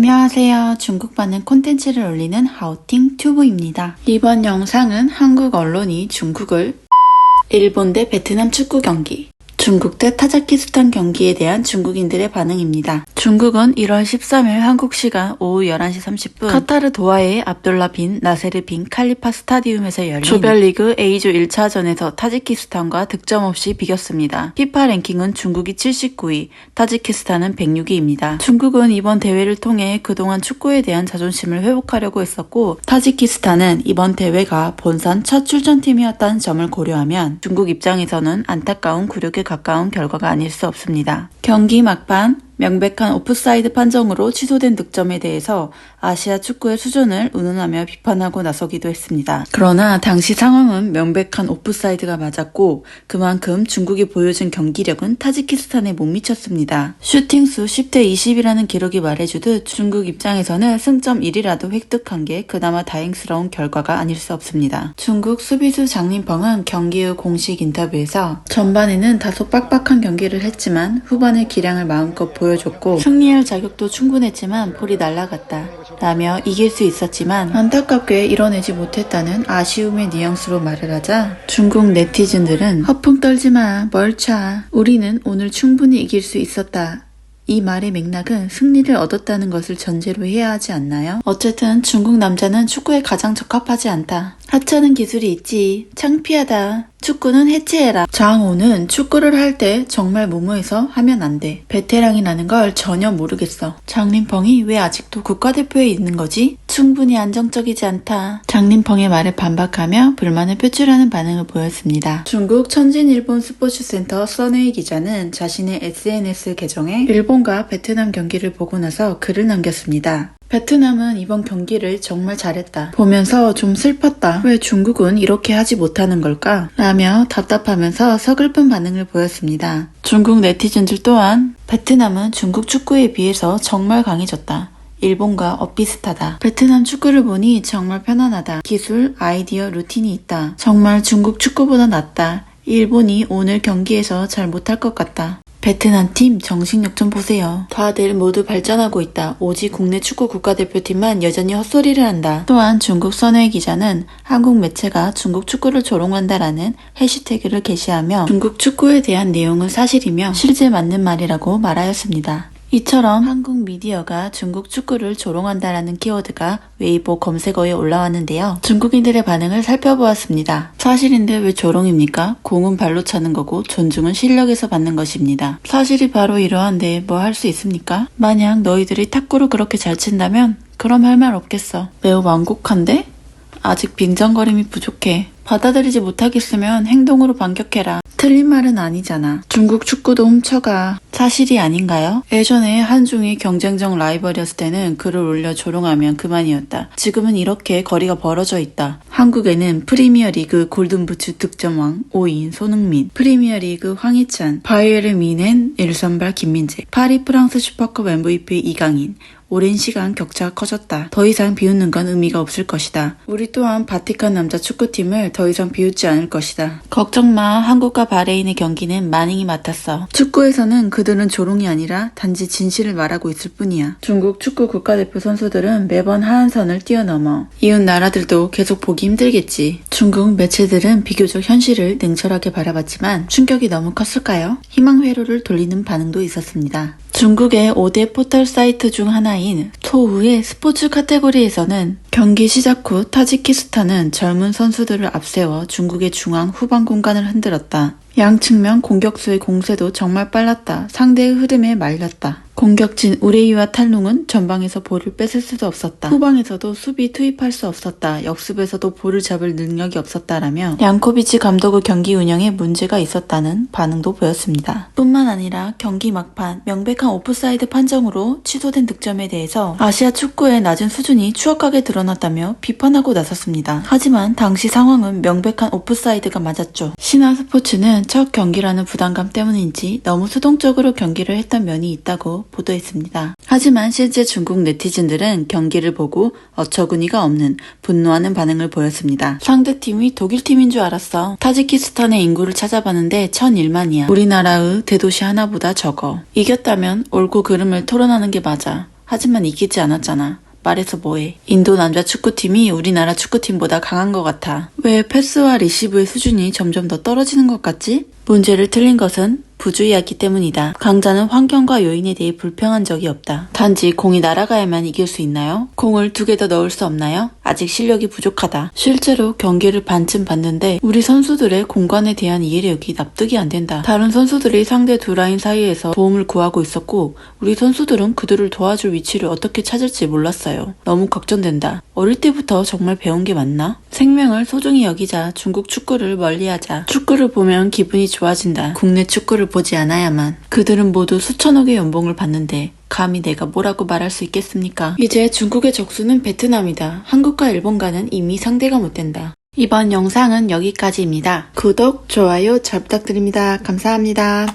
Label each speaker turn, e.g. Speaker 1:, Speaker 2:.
Speaker 1: 안녕하세요. 중국반응 콘텐츠를 올리는 하우팅 튜브입니다. 이번 영상은 한국 언론이 중국을 일본 대 베트남 축구 경기, 중국 대 타지키스탄 경기에 대한 중국인들의 반응입니다. 중국은 1월 13일 한국 시간 오후 11시 30분 카타르 도하의 압둘라 빈 나세르 빈 칼리파 스타디움에서 열린 조별리그 A조 1차전에서 타지키스탄과 득점 없이 비겼습니다. 피파 랭킹은 중국이 79위, 타지키스탄은 106위입니다. 중국은 이번 대회를 통해 그동안 축구에 대한 자존심을 회복하려고 했었고, 타지키스탄은 이번 대회가 본선 첫 출전팀이었다는 점을 고려하면 중국 입장에서는 안타까운 굴욕에 가까운 결과가 아닐 수 없습니다. 경기 막판 명백한 오프사이드 판정으로 취소된 득점에 대해서 아시아 축구의 수준을 운운하며 비판하고 나서기도 했습니다. 그러나 당시 상황은 명백한 오프사이드가 맞았고 그만큼 중국이 보여준 경기력은 타지키스탄에 못 미쳤습니다. 슈팅수 10대 20이라는 기록이 말해주듯 중국 입장에서는 승점 1이라도 획득한 게 그나마 다행스러운 결과가 아닐 수 없습니다. 중국 수비수 장린펑은 경기 후 공식 인터뷰에서 전반에는 다소 빡빡한 경기를 했지만 후반에 기량을 마음껏 보여줬고 승리할 자격도 충분했지만 볼이 날아갔다 라며 이길 수 있었지만 안타깝게 이뤄내지 못했다는 아쉬움의 뉘앙스로 말을 하자 중국 네티즌들은 허풍 떨지마 멀차 우리는 오늘 충분히 이길 수 있었다. 이 말의 맥락은 승리를 얻었다는 것을 전제로 해야 하지 않나요? 어쨌든 중국 남자는 축구에 가장 적합하지 않다. 하찮은 기술이 있지. 창피하다. 축구는 해체해라. 장호는 축구를 할 때 정말 무모해서 하면 안 돼. 베테랑이라는 걸 전혀 모르겠어. 장린펑이 왜 아직도 국가대표에 있는 거지? 충분히 안정적이지 않다. 장린펑의 말에 반박하며 불만을 표출하는 반응을 보였습니다. 중국 천진일본 스포츠센터 써네이 기자는 자신의 SNS 계정에 일본과 베트남 경기를 보고 나서 글을 남겼습니다. 베트남은 이번 경기를 정말 잘했다. 보면서 좀 슬펐다. 왜 중국은 이렇게 하지 못하는 걸까? 라며 답답하면서 서글픈 반응을 보였습니다. 중국 네티즌들 또한 베트남은 중국 축구에 비해서 정말 강해졌다. 일본과 엇비슷하다. 베트남 축구를 보니 정말 편안하다. 기술, 아이디어, 루틴이 있다. 정말 중국 축구보다 낫다. 일본이 오늘 경기에서 잘 못할 것 같다. 베트남 팀 정신력 좀 보세요. 다들 모두 발전하고 있다. 오직 국내 축구 국가대표팀만 여전히 헛소리를 한다. 또한 중국 선회 기자는 한국 매체가 중국 축구를 조롱한다라는 해시태그를 게시하며 중국 축구에 대한 내용은 사실이며 실제 맞는 말이라고 말하였습니다. 이처럼 한국 미디어가 중국 축구를 조롱한다라는 키워드가 웨이보 검색어에 올라왔는데요. 중국인들의 반응을 살펴보았습니다. 사실인데 왜 조롱입니까? 공은 발로 차는 거고 존중은 실력에서 받는 것입니다. 사실이 바로 이러한데 뭐 할 수 있습니까? 만약 너희들이 탁구를 그렇게 잘 친다면 그럼 할 말 없겠어. 매우 완곡한데? 아직 빈정거림이 부족해. 받아들이지 못하겠으면 행동으로 반격해라. 틀린 말은 아니잖아. 중국 축구도 훔쳐가. 사실이 아닌가요? 예전에 한중이 경쟁적 라이벌이었을 때는 글을 올려 조롱하면 그만이었다. 지금은 이렇게 거리가 벌어져 있다. 한국에는 프리미어리그 골든부츠 득점왕 5인 손흥민, 프리미어리그 황희찬, 바이에른 뮌헨 1선발 김민재, 파리 프랑스 슈퍼컵 MVP 이강인, 오랜 시간 격차가 커졌다. 더 이상 비웃는 건 의미가 없을 것이다. 우리 또한 바티칸 남자 축구팀을 더 이상 비웃지 않을 것이다. 걱정 마. 한국과 바레인의 경기는 마닝이 맡았어. 축구에서는 그들은 조롱이 아니라 단지 진실을 말하고 있을 뿐이야. 중국 축구 국가대표 선수들은 매번 하한선을 뛰어넘어. 이웃 나라들도 계속 보기 힘들겠지. 중국 매체들은 비교적 현실을 냉철하게 바라봤지만 충격이 너무 컸을까요? 희망 회로를 돌리는 반응도 있었습니다. 중국의 5대 포털 사이트 중 하나인 토우의 스포츠 카테고리에서는 경기 시작 후 타지키스탄은 젊은 선수들을 앞세워 중국의 중앙 후방 공간을 흔들었다. 양 측면 공격수의 공세도 정말 빨랐다. 상대의 흐름에 말렸다. 공격진 우레이와 탈룽은 전방에서 볼을 뺏을 수도 없었다. 후방에서도 수비 투입할 수 없었다. 역습에서도 볼을 잡을 능력이 없었다라며 얀코비치 감독의 경기 운영에 문제가 있었다는 반응도 보였습니다. 뿐만 아니라 경기 막판 명백한 오프사이드 판정으로 취소된 득점에 대해서 아시아 축구의 낮은 수준이 추악하게 드러났다며 비판하고 나섰습니다. 하지만 당시 상황은 명백한 오프사이드가 맞았죠. 신화스포츠는 첫 경기라는 부담감 때문인지 너무 수동적으로 경기를 했던 면이 있다고 보도했습니다. 하지만 실제 중국 네티즌들은 경기를 보고 어처구니가 없는 분노하는 반응을 보였습니다. 상대팀이 독일팀인 줄 알았어. 타지키스탄의 인구를 찾아봤는데 1001만이야. 우리나라의 대도시 하나보다 적어. 이겼다면 옳고 그름을 토론하는 게 맞아. 하지만 이기지 않았잖아. 말해서 뭐해. 인도 남자 축구팀이 우리나라 축구팀보다 강한 것 같아. 왜 패스와 리시브의 수준이 점점 더 떨어지는 것 같지? 문제를 틀린 것은 부주의하기 때문이다. 강자는 환경과 요인에 대해 불평한 적이 없다. 단지 공이 날아가야만 이길 수 있나요? 공을 2개 더 넣을 수 없나요? 아직 실력이 부족하다. 실제로 경기를 반쯤 봤는데 우리 선수들의 공간에 대한 이해력이 납득이 안 된다. 다른 선수들이 상대 두 라인 사이에서 도움을 구하고 있었고 우리 선수들은 그들을 도와줄 위치를 어떻게 찾을지 몰랐어요. 너무 걱정된다. 어릴 때부터 정말 배운 게 맞나? 생명을 소중히 여기자. 중국 축구를 멀리하자. 축구를 보면 기분이 좋아진다. 국내 축구를 보지 않아야만. 그들은 모두 수천억의 연봉을 받는데 감히 내가 뭐라고 말할 수 있겠습니까? 이제 중국의 적수는 베트남이다. 한국과 일본과는 이미 상대가 못 된다. 이번 영상은 여기까지입니다. 구독, 좋아요 잘 부탁드립니다. 감사합니다.